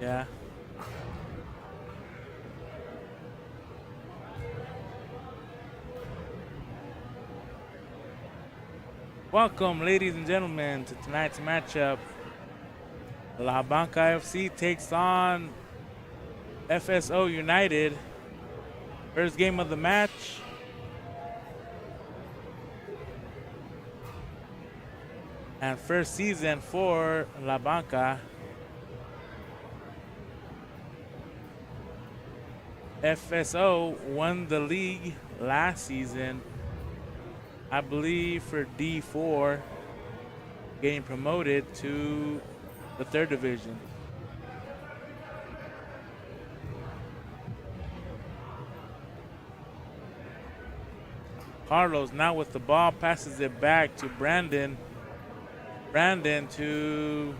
Yeah. Welcome, ladies and gentlemen, to tonight's matchup. La Banca FC takes on FSO United. First game of the match. And first season for La Banca. FSO won the league last season, I believe, for D4, getting promoted to the third division. Carlos now with the ball, passes it back to Brandon. Brandon to...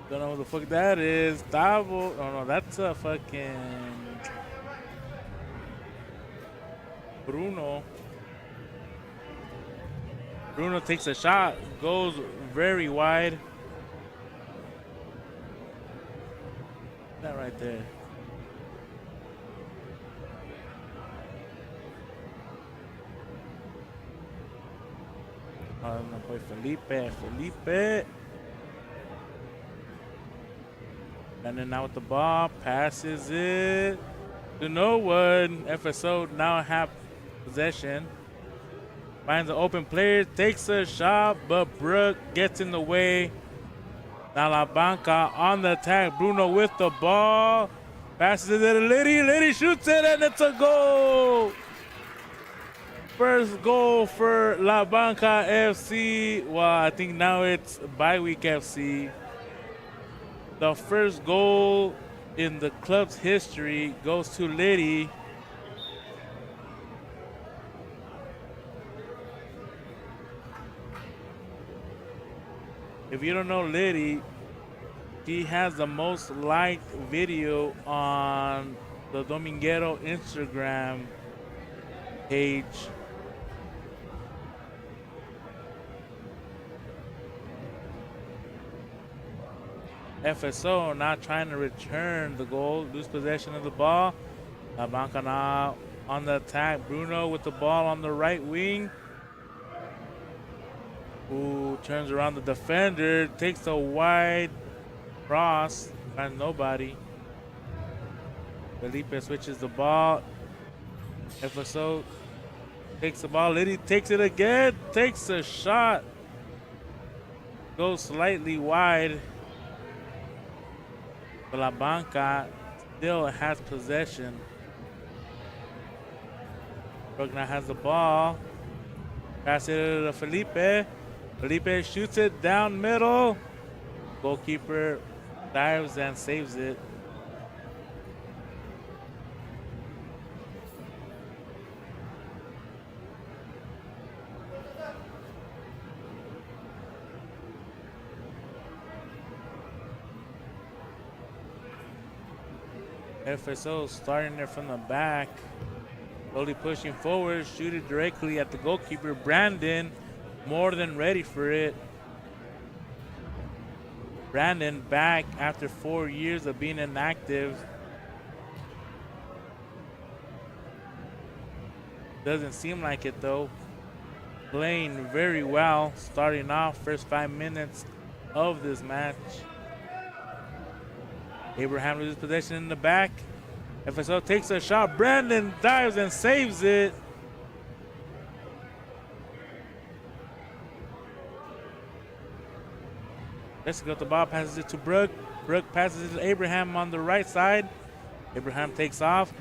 Don't know who the fuck that is. Tavo. Oh no, that's a fucking Bruno. Bruno takes a shot, goes very wide. That right there. Oh, my boy Felipe. And then now with the ball, passes it to no one. FSO now have possession. Finds an open player, takes a shot, but Brooke gets in the way. Now La Banca on the attack. Bruno with the ball. Passes it to Liddy. Liddy shoots it, and it's a goal. First goal for La Banca FC. Well, I think now it's Bye-Week FC. The first goal in the club's history goes to Liddy. If you don't know Liddy, he has the most liked video on the Dominguero Instagram page. FSO now trying to return the goal, lose possession of the ball. La Banca now on the attack. Bruno with the ball on the right wing. Who turns around the defender, takes a wide cross, finds nobody. Felipe switches the ball. FSO takes the ball. Liddy takes it again, takes a shot. Goes slightly wide. But La Banca still has possession. Brooke now has the ball. Pass it to Felipe. Felipe shoots it down middle. Goalkeeper dives and saves it. FSO starting there from the back. Slowly pushing forward, shoot it directly at the goalkeeper. Brandon, more than ready for it. Brandon back after 4 years of being inactive. Doesn't seem like it though. Playing very well, starting off first 5 minutes of this match. Abraham loses possession in the back. FSO takes a shot. Brandon dives and saves it. Jessica got the ball, passes it to Brooke. Brooke passes it to Abraham on the right side. Abraham takes off,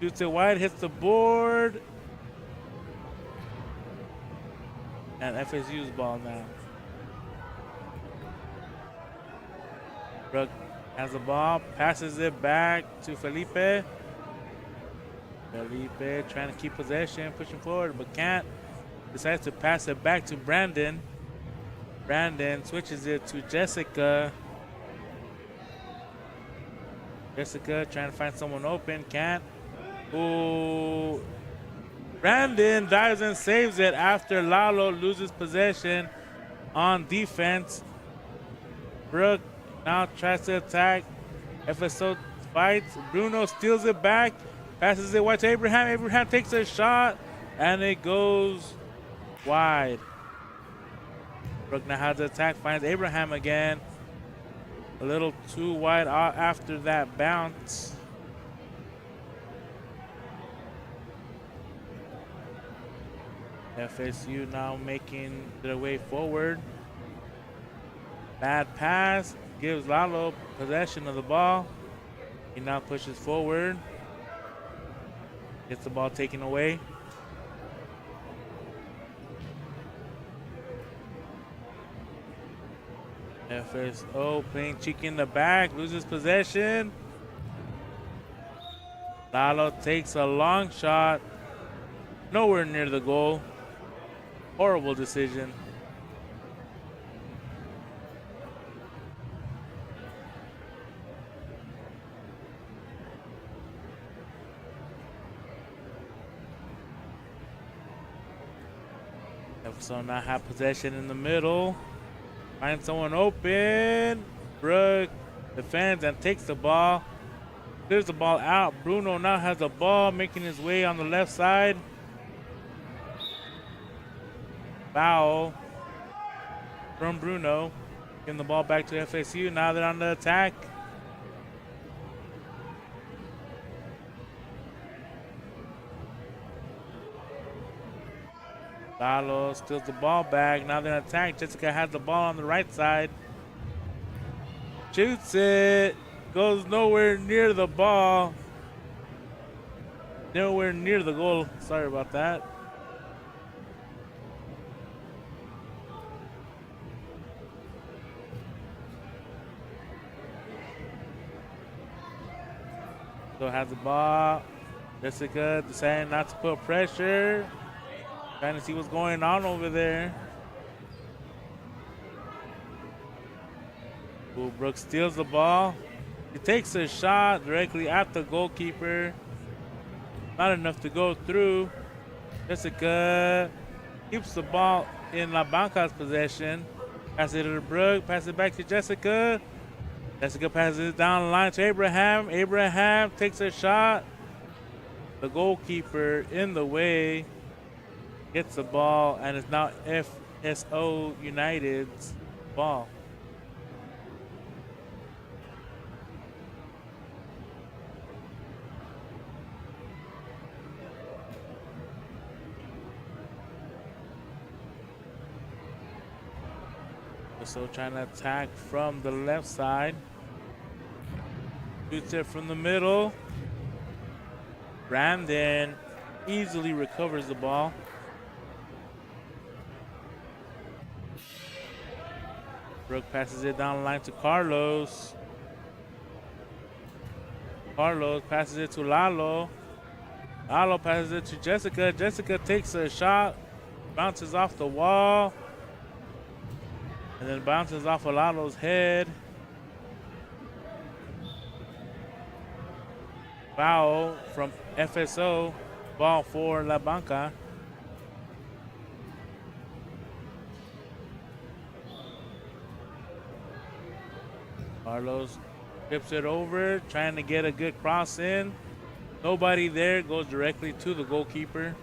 shoots it wide, hits the board. And FSU's ball now. Brooke has the ball, passes it back to Felipe. Felipe trying to keep possession, pushing forward, but can't. Decides to pass it back to Brandon. Brandon switches it to Jessica. Jessica trying to find someone open, can't. Ooh. Brandon dives and saves it after Lalo loses possession on defense. Brook now tries to attack. FSO fights. Bruno steals it back. Passes it wide to Abraham. Abraham takes a shot. And it goes wide. Brook now has the attack. Finds Abraham again. A little too wide after that bounce. FSU now making their way forward. Bad pass. Gives Lalo possession of the ball. He now pushes forward. Gets the ball taken away. FSO playing cheeky in the back. Loses possession. Lalo takes a long shot. Nowhere near the goal. Horrible decision. FSO now have possession in the middle. Find someone open. Brook defends and takes the ball. Clears the ball out. Bruno now has the ball, making his way on the left side. Foul from Bruno. Giving the ball back to FSU. Now they're on the attack. Lalo steals the ball back. Now they're in attack. Jessica has the ball on the right side. Shoots it. Goes nowhere near the ball. Nowhere near the goal. Sorry about that. So has the ball. Jessica deciding not to put pressure. Trying to see what's going on over there. Ooh, Brooks steals the ball. He takes a shot directly at the goalkeeper. Not enough to go through. Jessica keeps the ball in La Banca's possession. Pass it to Brooke. Pass it back to Jessica. Jessica passes it down the line to Abraham. Abraham takes a shot. The goalkeeper in the way. Gets the ball, and it's now FSO United's ball. So trying to attack from the left side. Shoots it from the middle. Brandon easily recovers the ball. Brooke passes it down the line to Carlos. Carlos passes it to Lalo. Lalo passes it to Jessica. Jessica takes a shot, bounces off the wall, and then bounces off of Lalo's head. Foul from FSO, ball for La Banca. Carlos tips it over, trying to get a good cross in. Nobody there, goes directly to the goalkeeper.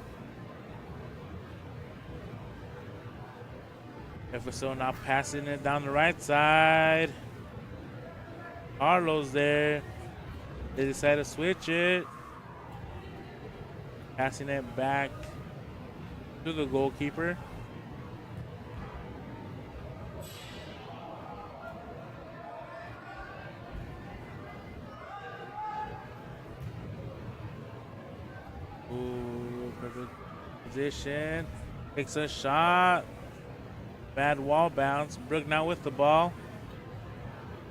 FSO now passing it down the right side. Carlos there. They decide to switch it. Passing it back to the goalkeeper. Ooh, perfect position. Takes a shot. Bad wall bounce. Brooke now with the ball.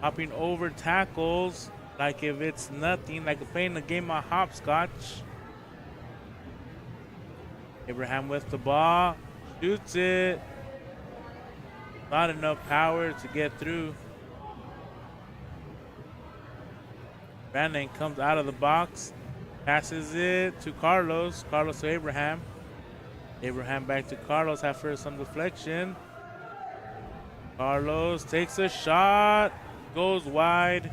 Hopping over tackles like if it's nothing, like playing the game of hopscotch. Abraham with the ball. Shoots it. Not enough power to get through. Brandon comes out of the box. Passes it to Carlos. Carlos to Abraham. Abraham back to Carlos after some deflection. Carlos takes a shot, goes wide.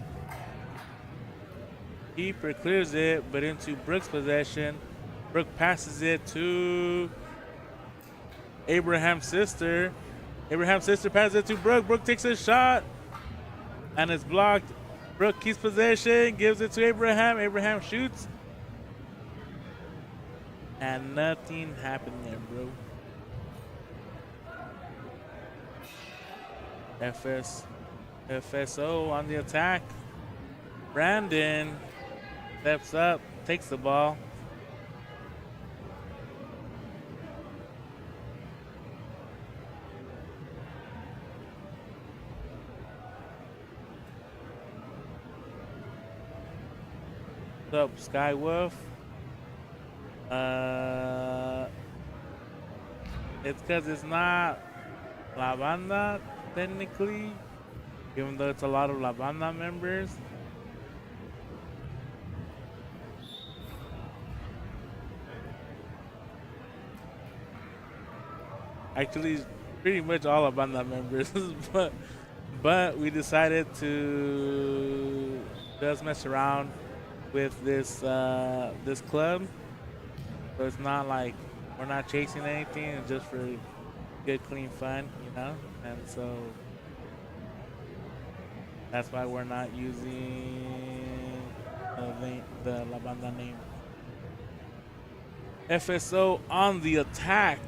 Keeper clears it, but into Brooks' possession. Brooke passes it to Abraham's sister. Abraham's sister passes it to Brooke. Brooke takes a shot, and it's blocked. Brooke keeps possession, gives it to Abraham. Abraham shoots. And nothing happened there, bro. FSO on the attack. Brandon steps up, takes the ball. What's up, Skywolf? It's because it's not La Banda, technically, even though it's a lot of La Banda members. Actually, pretty much all La Banda members, but we decided to just mess around with this this club. So it's not like we're not chasing anything, it's just for good, clean fun, you know? And so that's why we're not using the La Banda name. FSO on the attack.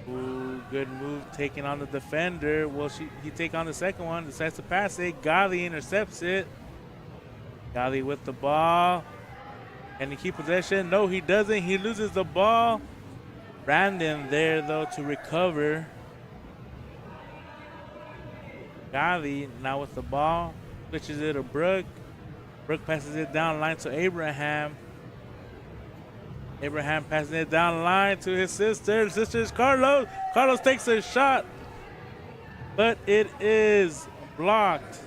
Ooh, good move taking on the defender. Will he take on the second one? Decides to pass it. Gali intercepts it. Gali with the ball. Can he keep possession? No, he doesn't. He loses the ball. Brandon there, though, to recover. Gali now with the ball. Switches it to Brooke. Brooke passes it down line to Abraham. Abraham passes it down line to his sister. His sister is Carlos. Carlos takes a shot, but it is blocked.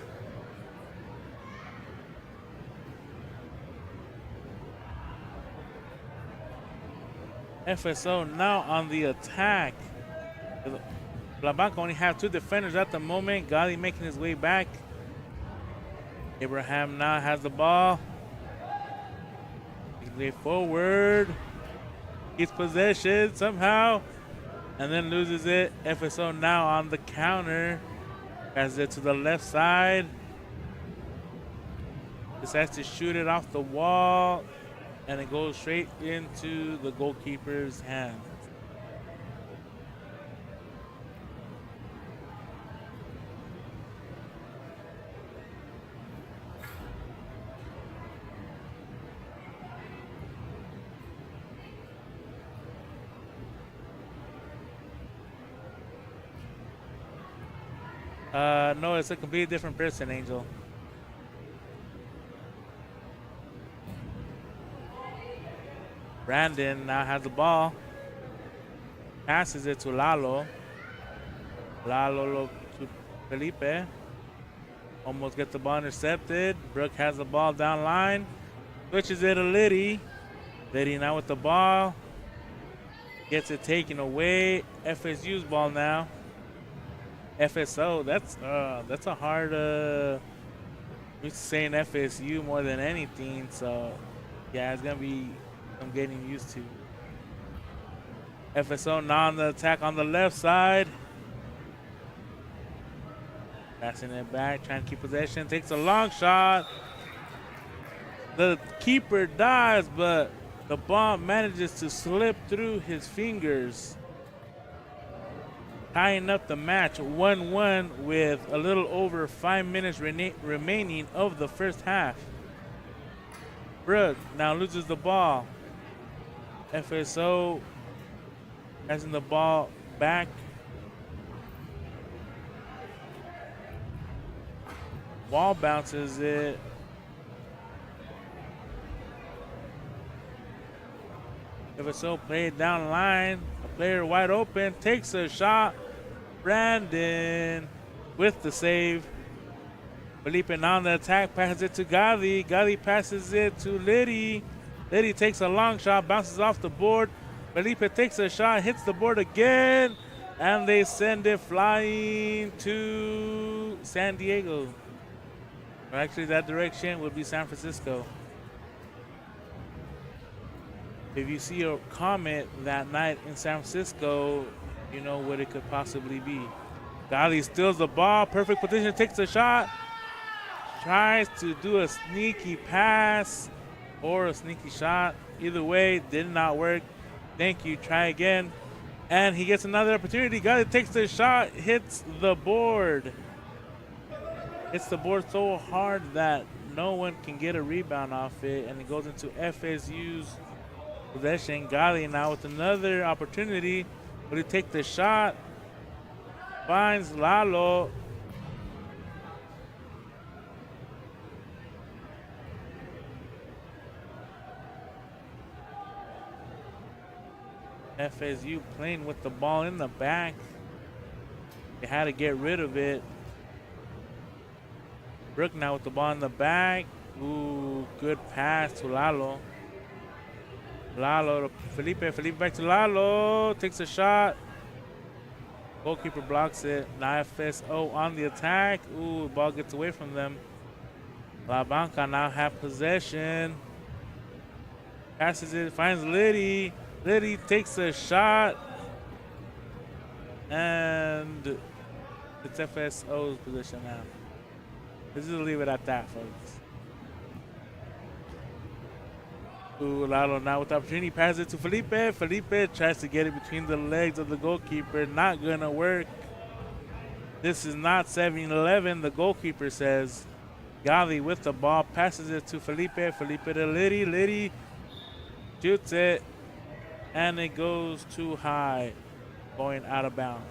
FSO now on the attack. La Banca only have two defenders at the moment. Gali making his way back. Abraham now has the ball. Makes his way forward. Gets possession somehow. And then loses it. FSO now on the counter. Passes it to the left side. Decides to shoot it off the wall. And it goes straight into the goalkeeper's hand. No, it's a completely different person, Angel. Brandon now has the ball. Passes it to Lalo. Lalo to Felipe. Almost gets the ball intercepted. Brooke has the ball down line. Switches it to Liddy. Liddy now with the ball. Gets it taken away. FSU's ball now. FSO, that's a hard, we're saying FSU more than anything, so yeah, it's gonna be I'm getting used to. FSO now on the attack on the left side. Passing it back, trying to keep possession, takes a long shot. The keeper dives, but the ball manages to slip through his fingers, tying up the match 1-1 with a little over 5 minutes remaining of the first half. Brooke now loses the ball. FSO passing the ball back. Ball bounces it. FSO play it down the line. A player wide open, takes a shot. Brandon with the save. Felipe now on the attack, passes it to Gali. Gali passes it to Liddy. Liddy takes a long shot, bounces off the board. Felipe takes a shot, hits the board again, and they send it flying to San Diego. Or actually, that direction would be San Francisco. If you see a comet that night in San Francisco, you know what it could possibly be. Gali steals the ball, perfect position, takes a shot, tries to do a sneaky pass or a sneaky shot. Either way, did not work. Thank you, try again. And he gets another opportunity. Gali takes the shot, hits the board. Hits the board so hard that no one can get a rebound off it, and it goes into FSU's possession. Gali now with another opportunity. Will he take the shot? Finds Lalo. FSU playing with the ball in the back. They had to get rid of it. Brook now with the ball in the back. Ooh, good pass to Lalo. Lalo to Felipe. Felipe back to Lalo. Takes a shot. Goalkeeper blocks it. Now FSO on the attack. Ooh, the ball gets away from them. La Banca now have possession. Passes it. Finds Liddy. Liddy takes a shot. And it's FSO's position now. Let's just leave it at that, folks. Ooh, Lalo now with the opportunity, passes it to Felipe. Felipe tries to get it between the legs of the goalkeeper. Not gonna work. This is not 7-11, the goalkeeper says. Gali with the ball, passes it to Felipe. Felipe to Liddy. Liddy shoots it, and it goes too high, going out of bounds.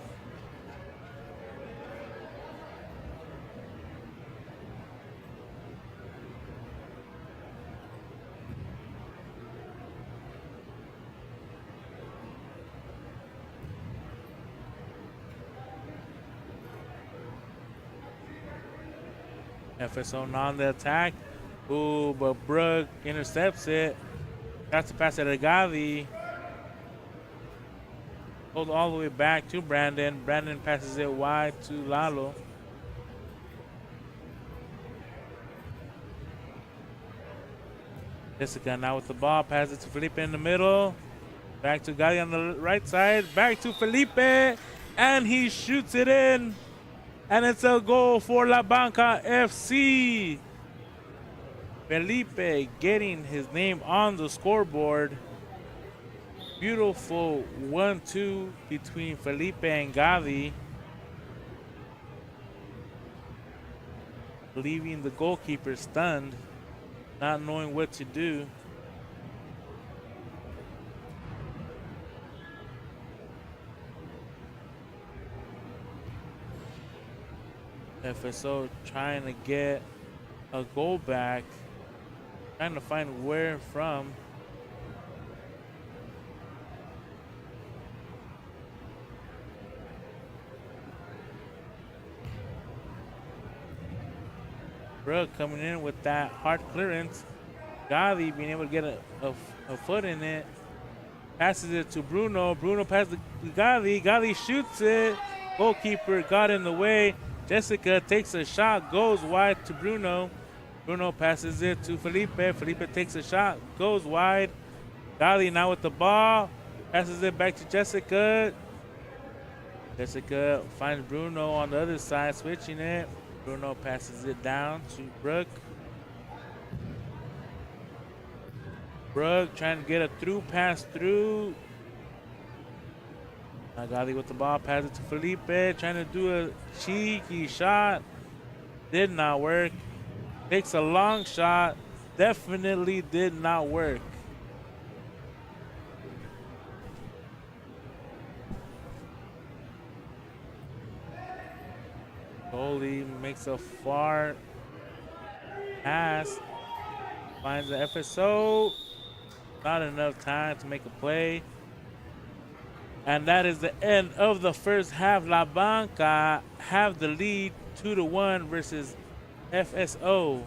FSO on the attack. Ooh, but Brooke intercepts it. Got to pass it to Gali. Goes all the way back to Brandon. Brandon passes it wide to Lalo. Jessica now with the ball. Passes it to Felipe in the middle. Back to Gali on the right side. Back to Felipe. And he shoots it in. And it's a goal for La Banca FC. Felipe getting his name on the scoreboard. Beautiful 1-2 between Felipe and Gali. Leaving the goalkeeper stunned, not knowing what to do. FSO trying to get a goal back, trying to find where from. Brooke coming in with that hard clearance. Gali being able to get a foot in it. Passes it to Bruno. Bruno passes to Gali. Gali shoots it. Goalkeeper got in the way. Jessica takes a shot, goes wide to Bruno. Bruno passes it to Felipe. Felipe takes a shot, goes wide. Gali now with the ball. Passes it back to Jessica. Jessica finds Bruno on the other side, switching it. Bruno passes it down to Brooke. Brooke trying to get a through pass through. Now Gali with the ball, pass it to Felipe, trying to do a cheeky shot. Did not work. Takes a long shot. Definitely did not work. Goalie makes a far pass. Finds the FSO. Not enough time to make a play. And that is the end of the first half. La Banca have the lead 2-1 versus FSO.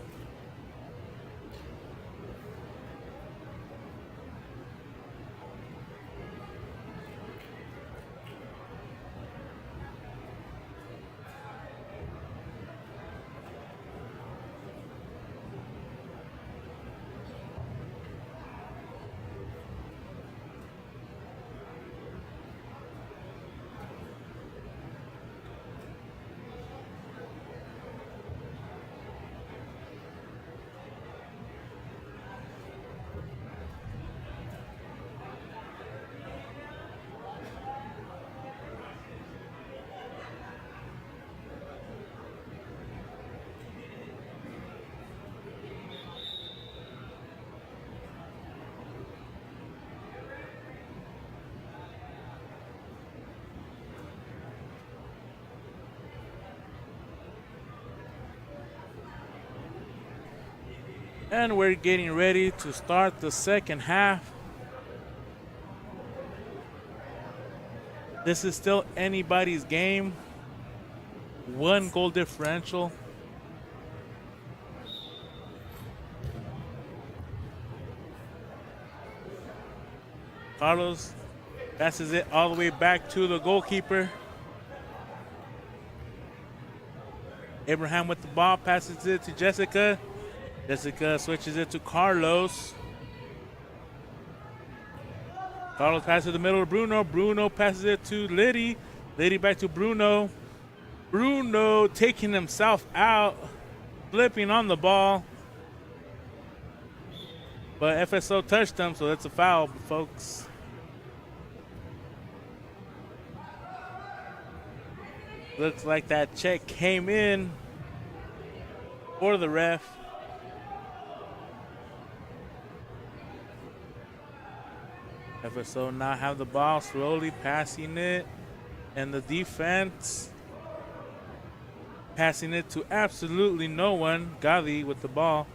And we're getting ready to start the second half. This is still anybody's game. 1 goal differential. Carlos passes it all the way back to the goalkeeper. Abraham with the ball, passes it to Jessica. Jessica switches it to Carlos. Carlos passes to the middle of Bruno. Bruno passes it to Liddy. Liddy back to Bruno. Bruno taking himself out, flipping on the ball. But FSO touched him, so that's a foul, folks. Looks like that check came in for the ref. FSO now have the ball, slowly passing it. And the defense passing it to absolutely no one. Gali with the ball.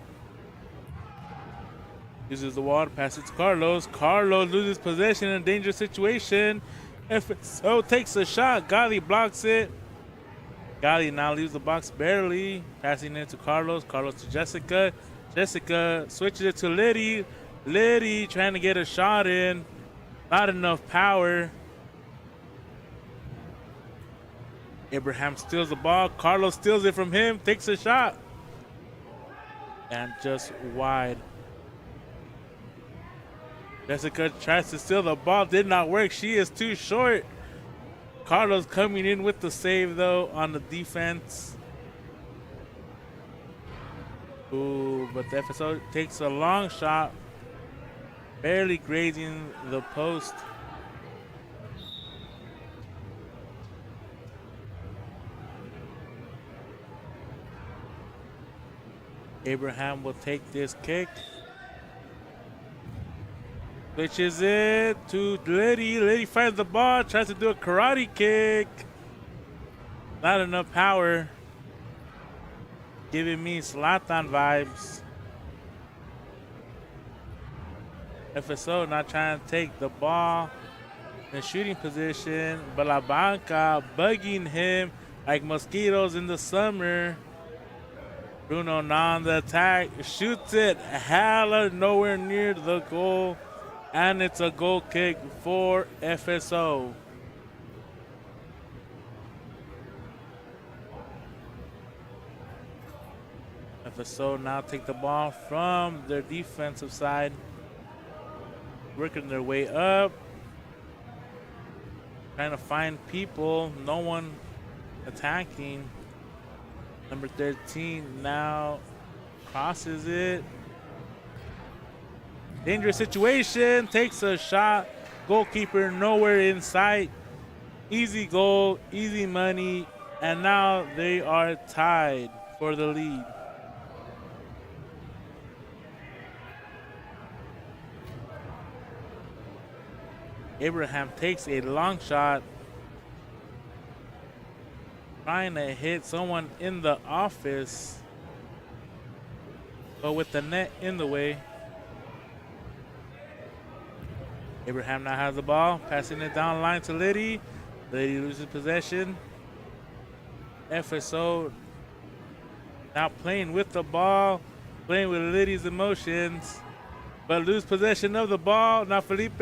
Uses the wall to pass it to Carlos. Carlos loses possession in a dangerous situation. FSO takes a shot. Gali blocks it. Gali now leaves the box barely. Passing it to Carlos. Carlos to Jessica. Jessica switches it to Liddy. Liddy trying to get a shot in. Not enough power. Abraham steals the ball. Carlos steals it from him. Takes a shot. And just wide. Jessica tries to steal the ball. Did not work. She is too short. Carlos coming in with the save, though, on the defense. Ooh, but the FSO takes a long shot. Barely grazing the post. Abraham will take this kick. Switches it to Liddy. Liddy finds the ball, tries to do a karate kick. Not enough power. Giving me Zlatan vibes. FSO not trying to take the ball in shooting position, but La Banca bugging him like mosquitoes in the summer. Bruno now on the attack, shoots it hella nowhere near the goal, and it's a goal kick for FSO. FSO now take the ball from their defensive side. Working their way up. Trying to find people. No one attacking. Number 13 now crosses it. Dangerous situation. Takes a shot. Goalkeeper nowhere in sight. Easy goal. Easy money. And now they are tied for the lead. Abraham takes a long shot, trying to hit someone in the office, but with the net in the way. Abraham now has the ball, passing it down the line to Liddy. Liddy loses possession. FSO now playing with the ball, playing with Liddy's emotions. But lose possession of the ball. Now Felipe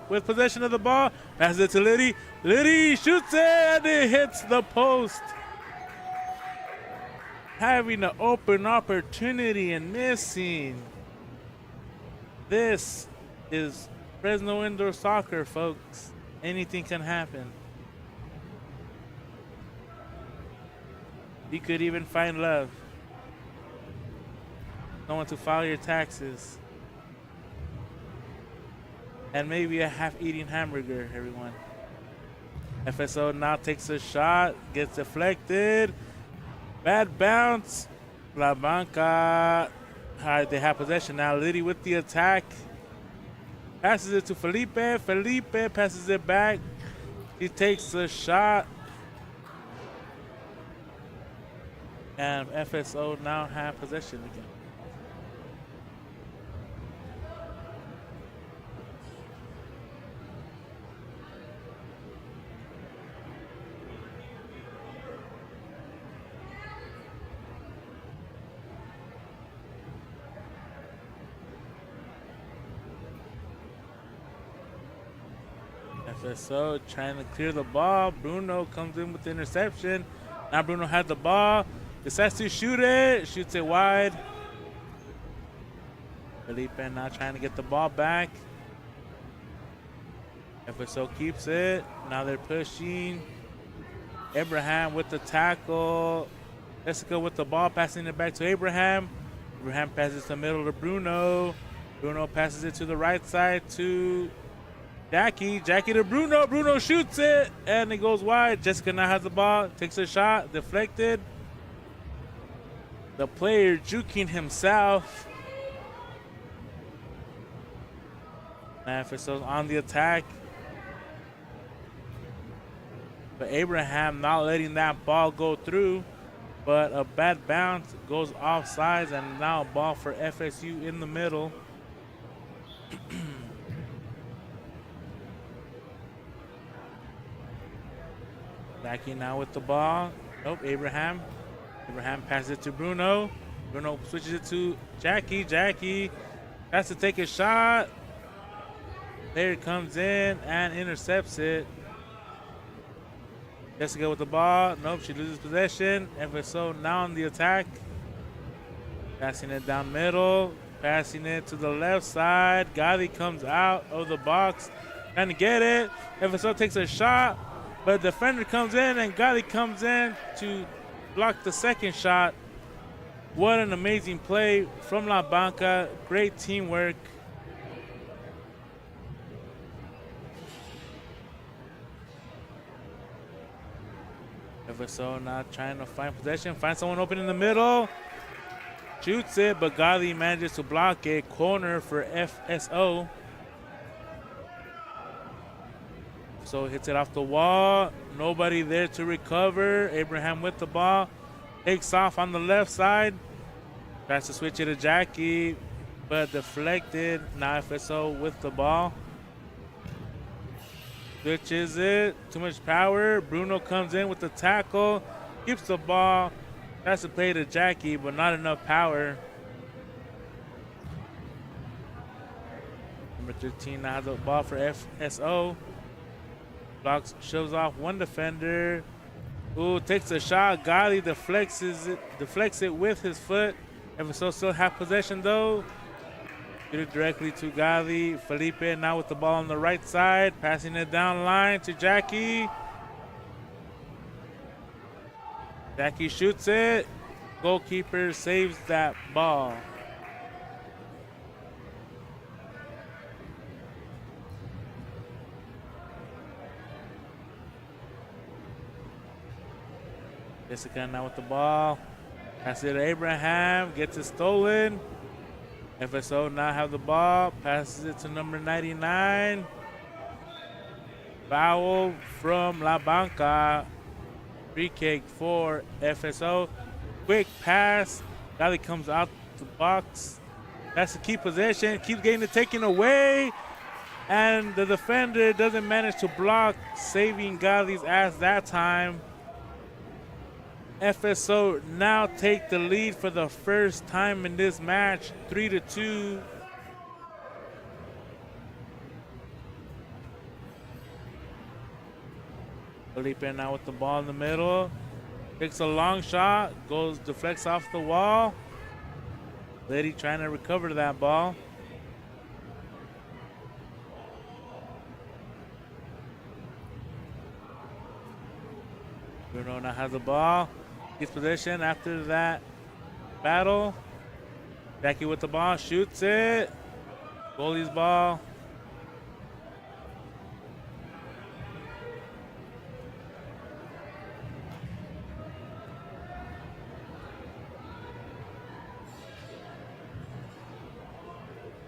with possession of the ball. Passes it to Liddy. Liddy shoots it and it hits the post. Having an open opportunity and missing. This is Fresno indoor soccer, folks. Anything can happen. You could even find love. No one to file your taxes. And maybe a half-eating hamburger, everyone. FSO now takes a shot, gets deflected. Bad bounce. La Banca. All right, they have possession now. Liddy with the attack. Passes it to Felipe. Felipe passes it back. He takes a shot. And FSO now have possession again. FSO trying to clear the ball. Bruno comes in with the interception. Now Bruno had the ball. Decides to shoot it. Shoots it wide. Felipe now trying to get the ball back. FSO keeps it. Now they're pushing. Abraham with the tackle. Jessica with the ball, passing it back to Abraham. Abraham passes the middle to Bruno. Bruno passes it to the right side to Jackie. Jackie to Bruno. Bruno shoots it, and it goes wide. Jessica now has the ball, takes a shot, deflected. The player juking himself. FSO's on the attack. But Abraham not letting that ball go through. But a bad bounce goes offsides, and now a ball for FSU in the middle. Jackie now with the ball. Nope, Abraham. Abraham passes it to Bruno. Bruno switches it to Jackie. Jackie has to take a shot. Player comes in and intercepts it. Jessica with the ball. Nope, she loses possession. FSO now on the attack. Passing it down middle. Passing it to the left side. Gotti comes out of the box trying to get it. FSO takes a shot, but the defender comes in and Gotti comes in to block the second shot. What an amazing play from La Banca. Great teamwork. FSO now trying to find possession, find someone open in the middle, shoots it, but Gotti manages to block it. Corner for FSO. So hits it off the wall. Nobody there to recover. Abraham with the ball, takes off on the left side, tries to switch it to Jackie, but deflected. Now FSO with the ball. Switches it, too much power. Bruno comes in with the tackle, keeps the ball, tries to play to Jackie, but not enough power. Number 13 now has the ball for FSO. Blocks, shoves off one defender. Ooh, takes a shot. Gotti deflects it with his foot. FSO still have possession though. Get it directly to Gotti. Felipe now with the ball on the right side, passing it down line to Jackie. Jackie shoots it. Goalkeeper saves that ball. Jessica now with the ball. Pass it to Abraham. Gets it stolen. FSO now have the ball, passes it to number 99. Foul from La Banca. Free kick for FSO. Quick pass. Gotti comes out the box. That's the key possession. Keeps getting it taken away. And the defender doesn't manage to block, saving Gotti's ass that time. FSO now take the lead for the first time in this match, 3-2. Felipe now with the ball in the middle. Takes a long shot, deflects off the wall. Lady trying to recover that ball. Bruno now has the ball. Gets possession after that battle. Jackie with the ball, shoots it. Goalie's ball.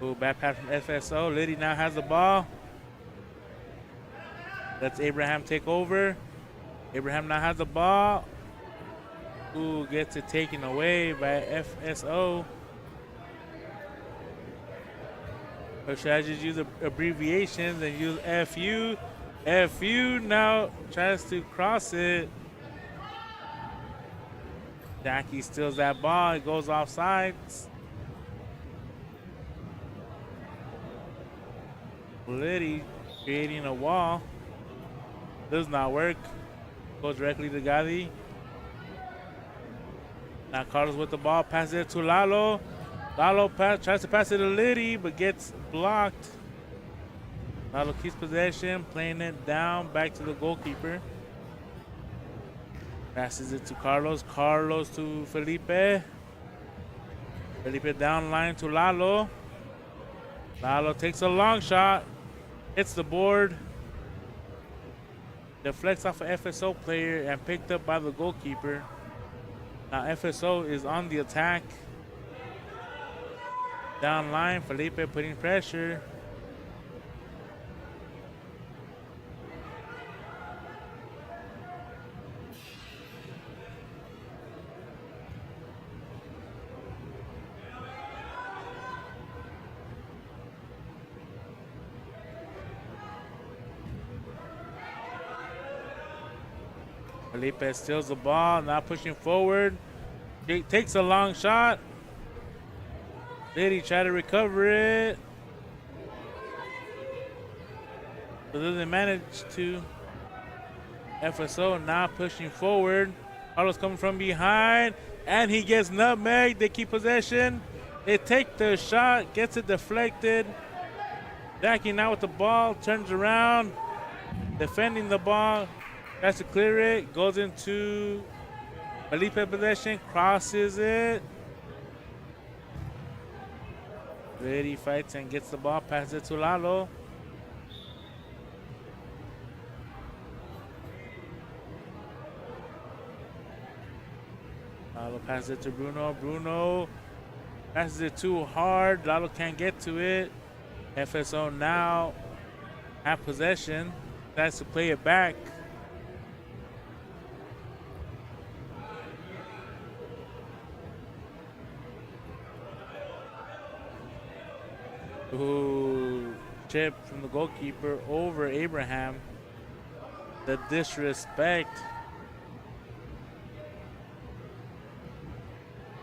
Ooh, back pass from FSO. Liddy now has the ball. Lets Abraham take over. Abraham now has the ball. Ooh, gets it taken away by FSO. Or should I just use abbreviations and use FU? FU now tries to cross it. Jackie steals that ball. It goes off sides. Liddy creating a wall. Does not work. Goes directly to Gavi. Now Carlos with the ball. Passes it to Lalo. Lalo tries to pass it to Liddy, but gets blocked. Lalo keeps possession, playing it down, back to the goalkeeper. Passes it to Carlos. Carlos to Felipe. Felipe down line to Lalo. Lalo takes a long shot. Hits the board. Deflects off an FSO player and picked up by the goalkeeper. Now FSO is on the attack. Down line, Felipe putting pressure. Felipe steals the ball, now pushing forward. He takes a long shot. Did he try to recover it? But doesn't manage to. FSO now pushing forward. Carlos coming from behind, and he gets nutmegged. They keep possession. They take the shot, gets it deflected. Backing out with the ball, turns around, defending the ball. Tries to clear it, goes into Felipe possession, crosses it. Ready fights and gets the ball, passes it to Lalo. Lalo passes it to Bruno. Bruno passes it too hard. Lalo can't get to it. FSO now have possession. Tries to play it back. Ooh, chip from the goalkeeper over Abraham. The disrespect.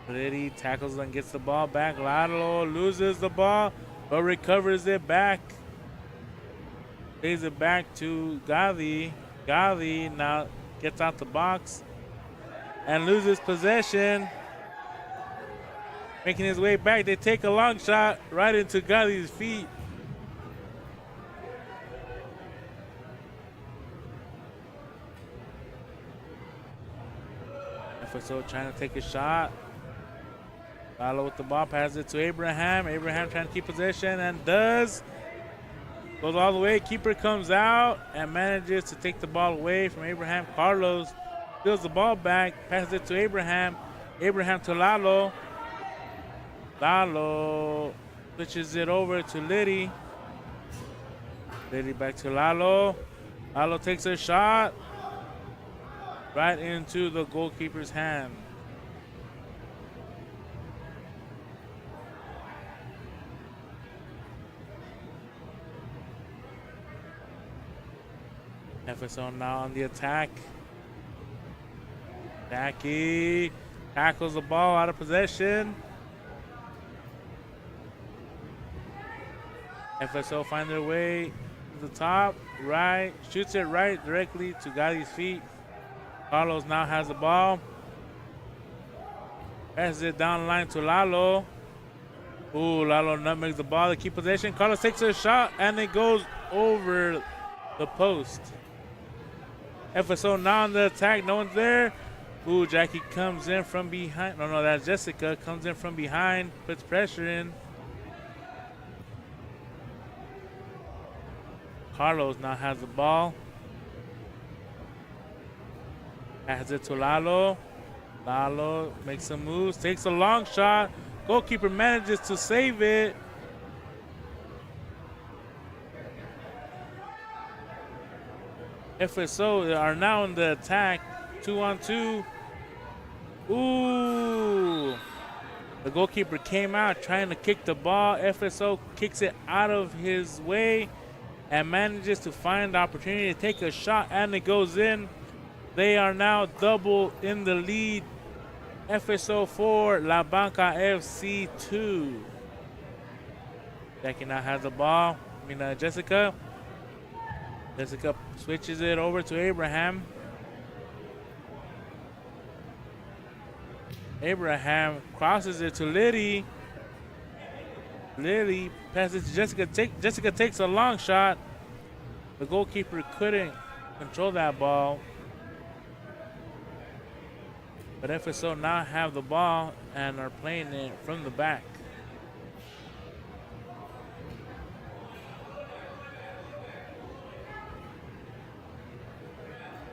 Liddy tackles and gets the ball back. Lalo loses the ball, but recovers it back. Plays it back to Gavi. Gavi now gets out the box and loses possession. Making his way back, they take a long shot right into Gavi's feet. FSO trying to take a shot. Lalo with the ball, passes it to Abraham. Abraham trying to keep possession and does. Goes all the way, keeper comes out and manages to take the ball away from Abraham. Carlos steals the ball back, passes it to Abraham. Abraham to Lalo. Lalo switches it over to Liddy. Liddy back to Lalo. Lalo takes a shot right into the goalkeeper's hand. FSO now on the attack. Jackie tackles the ball out of possession. FSO find their way to the top, right, shoots it right directly to Gavi's feet. Carlos now has the ball. Passes it down the line to Lalo. Ooh, Lalo nutmegs the ball to keep possession. Carlos takes a shot and it goes over the post. FSO now on the attack, no one's there. Ooh, Jackie comes in from behind. No, that's Jessica. Comes in from behind, puts pressure in. Carlos now has the ball. Passes it to Lalo. Lalo makes some moves, takes a long shot. Goalkeeper manages to save it. FSO are now in the attack, 2-on-2. Ooh. The goalkeeper came out trying to kick the ball. FSO kicks it out of his way and manages to find the opportunity to take a shot, and it goes in. They are now double in the lead. FSO 4, La Banca FC 2. Jackie now has the ball. Jessica. Jessica switches it over to Abraham. Abraham crosses it to Liddy. Liddy passes to Jessica. Jessica takes a long shot. The goalkeeper couldn't control that ball. But FSO now have the ball and are playing it from the back.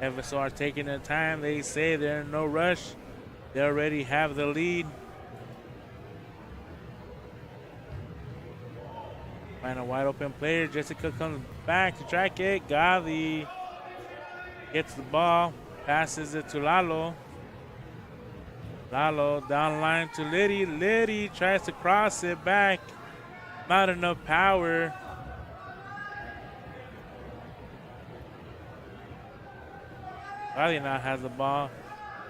FSO are taking their time. They say they're in no rush. They already have the lead. Find a wide open player. Jessica comes back to track it. Gavi gets the ball, passes it to Lalo. Lalo down line to Liddy. Liddy tries to cross it back. Not enough power. Gavi now has the ball.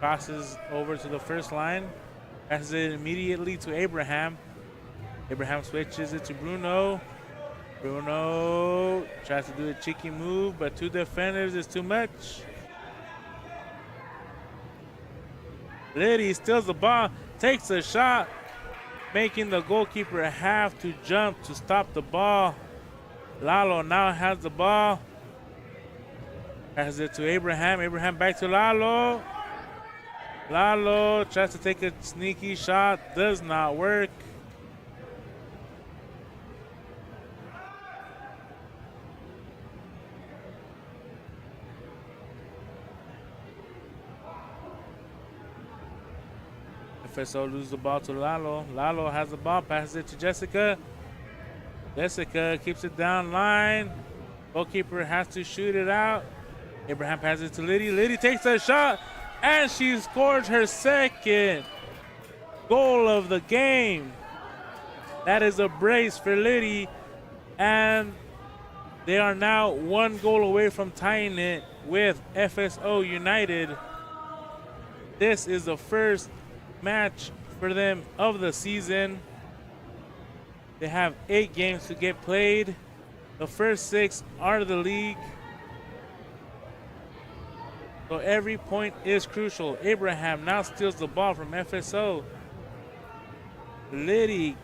Crosses over to the first line. Passes it immediately to Abraham. Abraham switches it to Bruno. Bruno tries to do a cheeky move, but two defenders is too much. Liddy steals the ball, takes a shot, making the goalkeeper have to jump to stop the ball. Lalo now has the ball. Passes it to Abraham. Abraham back to Lalo. Lalo tries to take a sneaky shot, does not work. FSO loses the ball to Lalo. Lalo has the ball, passes it to Jessica. Jessica keeps it down line. Goalkeeper has to shoot it out. Abraham passes it to Liddy. Liddy takes a shot. And she scores her second goal of the game. That is a brace for Liddy. And they are now one goal away from tying it with FSO United. This is the first match for them of the season. They have 8 games to get played. The first 6 are the league. So every point is crucial. Abraham now steals the ball from FSO. Liddy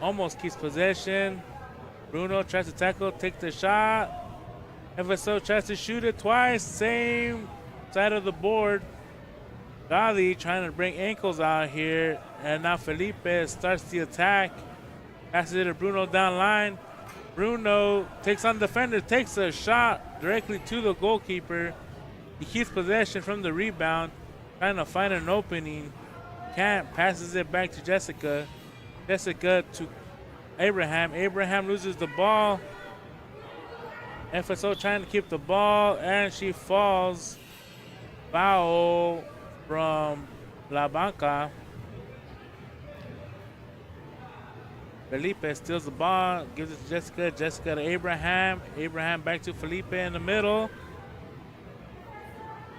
almost keeps possession. Bruno tries to tackle, takes the shot. FSO tries to shoot it twice, same side of the board. Gavi trying to bring ankles out here. And now Felipe starts the attack. Passes it to Bruno down line. Bruno takes on the defender, takes a shot directly to the goalkeeper. He keeps possession from the rebound, trying to find an opening. Can't, passes it back to Jessica. Jessica to Abraham. Abraham loses the ball. FSO trying to keep the ball, and she falls. Foul from La Banca. Felipe steals the ball, gives it to Jessica. Jessica to Abraham. Abraham back to Felipe in the middle.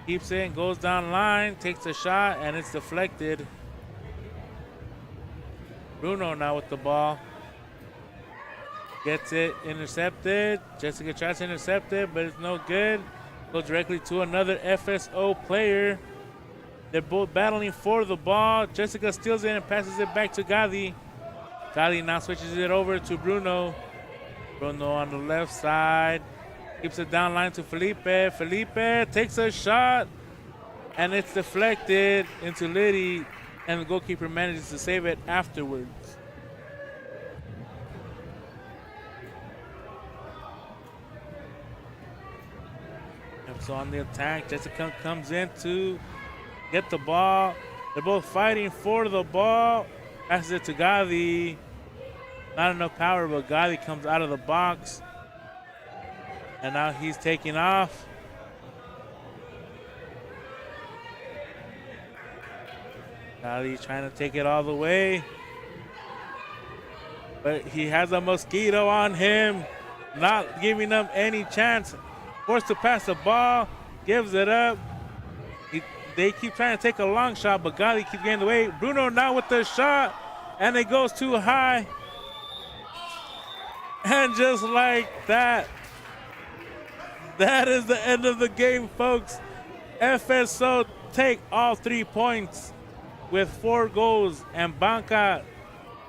Keeps it, goes down line, takes a shot, and it's deflected. Bruno now with the ball. Gets it intercepted. Jessica tries to intercept it, but it's no good. Goes directly to another FSO player. They're both battling for the ball. Jessica steals it and passes it back to Gavi. Gavi now switches it over to Bruno. Bruno on the left side. Keeps it down line to Felipe. Felipe takes a shot, and it's deflected into Liddy, and the goalkeeper manages to save it afterwards. So on the attack, Jessica comes in to get the ball. They're both fighting for the ball. Passes it to Gavi. Not enough power, but Gavi comes out of the box. And now he's taking off. Gavi trying to take it all the way. But he has a mosquito on him, not giving him any chance. Forced to pass the ball, gives it up. They keep trying to take a long shot, but Gavi keeps getting away. Bruno now with the shot, and it goes too high. And just like that, That is the end of the game, folks. FSO take all 3 points with 4 goals, and Banca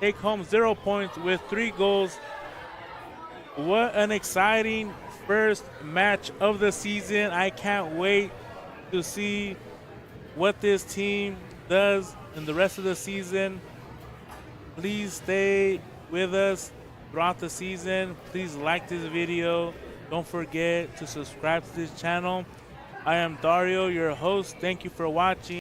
take home 0 points with 3 goals. What an exciting first match of the season. I can't wait to see what this team does in the rest of the season. Please stay with us throughout the season. Please like this video. Don't forget to subscribe to this channel. I am Dario, your host. Thank you for watching.